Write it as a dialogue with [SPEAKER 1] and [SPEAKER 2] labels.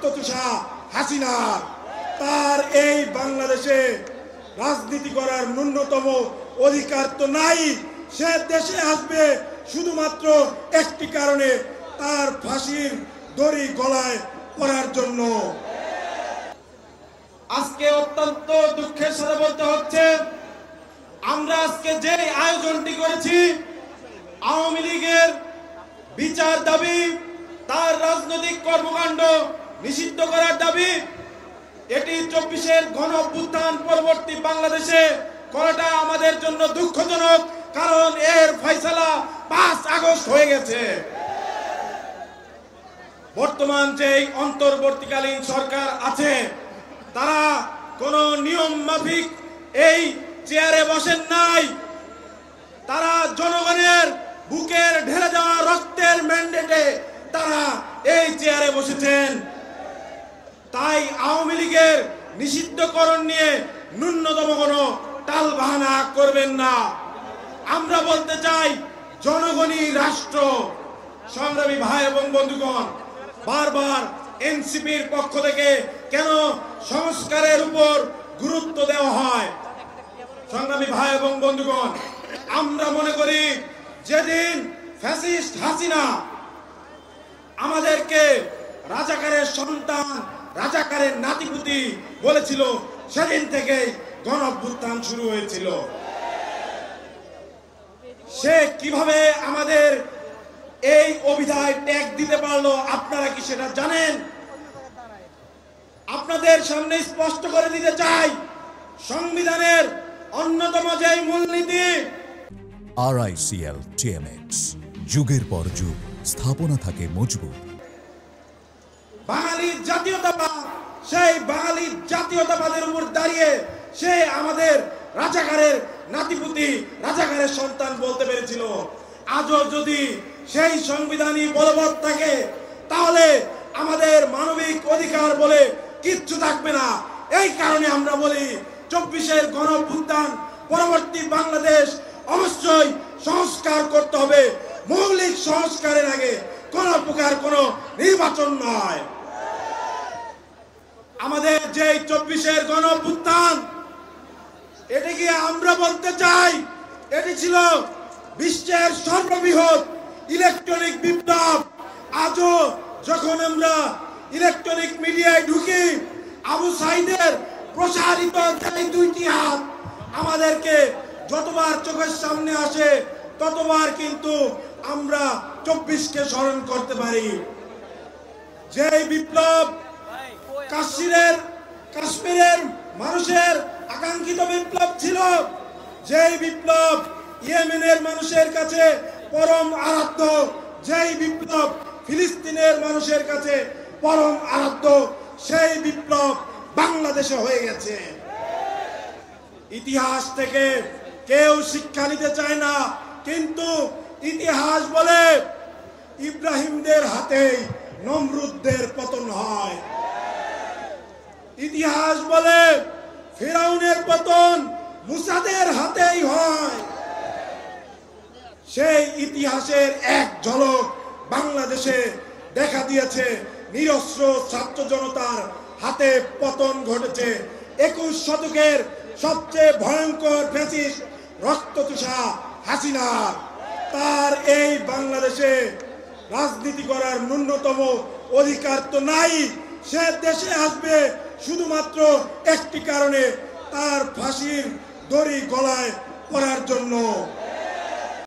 [SPEAKER 1] রক্তচোষা হাসিনার। তার এই বাংলাদেশে রাজনীতি করার ন্যূনতম অধিকার তো নাই। সে দেশে আসবে শুধুমাত্র একটি কারণে, তার ফাঁসির দড়ি গলায় পড়ার জন্য।
[SPEAKER 2] আজকে অত্যন্ত দুঃখের সাথে বলতে হচ্ছে, আমরা আজকে যে আয়োজনটি করেছি আওয়ামী লীগের বিচার দাবি, তার রাজনৈতিক কর্মকাণ্ড নিষিদ্ধ করার দাবি, এটি 24-এর গণ অভ্যুত্থান পরবর্তী বাংলাদেশে করাটা আমাদের জন্য দুঃখজনক, কারণ এর ফয়সালা 5 আগস্ট হয়ে গেছে। বর্তমান যে অন্তর্বর্তীকালীন সরকার আছে তারা কোন নিয়ম মাফিক এই চেয়ারে বসেন নাই, তারা জনগণের বুকের ঢেলে যাওয়া রক্তের ম্যান্ডেটে তারা এই চেয়ারে বসেছেন। তাই আওয়ামী লীগের নিষিদ্ধকরণ নিয়ে ন্যূনতম কোনো টালবাহানা করবেন না। আমরা বলতে চাই, জনগণই রাষ্ট্র। সংগ্রামী ভাই এবং বন্ধুগণ, বারবার এনসিপির পক্ষ থেকে কেন সংস্কারের উপর গুরুত্ব দেওয়া হয়? সংগ্রামী ভাই এবং বন্ধুগণ, আমরা মনে করি যেদিন ফ্যাসিস্ট হাসিনা আমাদেরকে রাজাকারের সন্তান, রাজাকারের নাতিপুতি বলেছিল, সেদিন থেকেই গণ অভ্যুত্থান শুরু হয়েছিল। সে কিভাবে আমাদের এই অভিধায় ট্যাগ দিতে পারলো আপনারা কি সেটা জানেন? আপনাদের সামনে স্পষ্ট করে দিতে চাই, সংবিধানের অন্যতম যে মূলনীতি
[SPEAKER 3] RICL TMX, যুগের পর যুগ স্থাপনা থাকে মজবুত।
[SPEAKER 2] বাঙালি জাতীয়তাবাদ, সেই বাঙালি জাতীয়তাবাদের উপর দাঁড়িয়ে সে আমাদের রাজাকারের নাতিপুতি, রাজাকারের সন্তান বলতে পেরেছিল। আজও যদি সেই সংবিধানই বলবৎ থাকে, তাহলে আমাদের মানবিক অধিকার বলে কিচ্ছু থাকবে না। এই কারণে আমরা বলি, 24-এর গণ অভ্যুত্থান পরবর্তী বাংলাদেশ অবশ্যই সংস্কার করতে হবে। মৌলিক সংস্কারের আগে কোন প্রকার কোন নির্বাচন নয়। আমাদের যে 24-এর গণ অভ্যুত্থান, এটিকে আমরা বলতে চাই, এটি ছিল বিশ্বের সর্ববৃহৎ ইলেকট্রনিক বিপ্লব। আজও যখন আমরা ইলেকট্রনিক মিডিয়ায় ঢুকি, আবু সাইদের প্রসারিত এই 2টি হাত আমাদেরকে যতবার চোখের সামনে আসে, ততবার কিন্তু আমরা 24-কে স্মরণ করতে পারি। যে বিপ্লব কাশ্মীরের মানুষের আকাঙ্ক্ষিত বিপ্লব ছিল, যেই বিপ্লব ইয়েমেনের মানুষের কাছে পরম আরাধ্য, যেই বিপ্লব ফিলিস্তিনের মানুষের কাছে পরম আরাধ্য, সেই বিপ্লব বাংলাদেশে হয়ে গেছে। ইতিহাস থেকে কেউ শিক্ষা নিতে চায় না, কিন্তু ইতিহাস বলে ইব্রাহিমদের হাতেই নমরুদদের পতন হয়। ইতিহাস বলে ফিরাউনের পতন মুসাদের হাতেই হয়। সেই ইতিহাসের এক ঝলক বাংলাদেশে দেখা দিয়েছে। নিরস্ত্র ছাত্র জনতার হাতে পতন ঘটেছে। 21 শতকের সবচেয়ে ভয়ঙ্কর ফ্যাসিস্ট রক্তচোষা হাসিনার। তার এই বাংলাদেশে রাজনীতি করার ন্যূনতম অধিকার তো নাই। সে দেশে আসবে শুধুমাত্র একটি কারণে, তার ফাঁসির দড়ি গলায় পড়ার জন্য।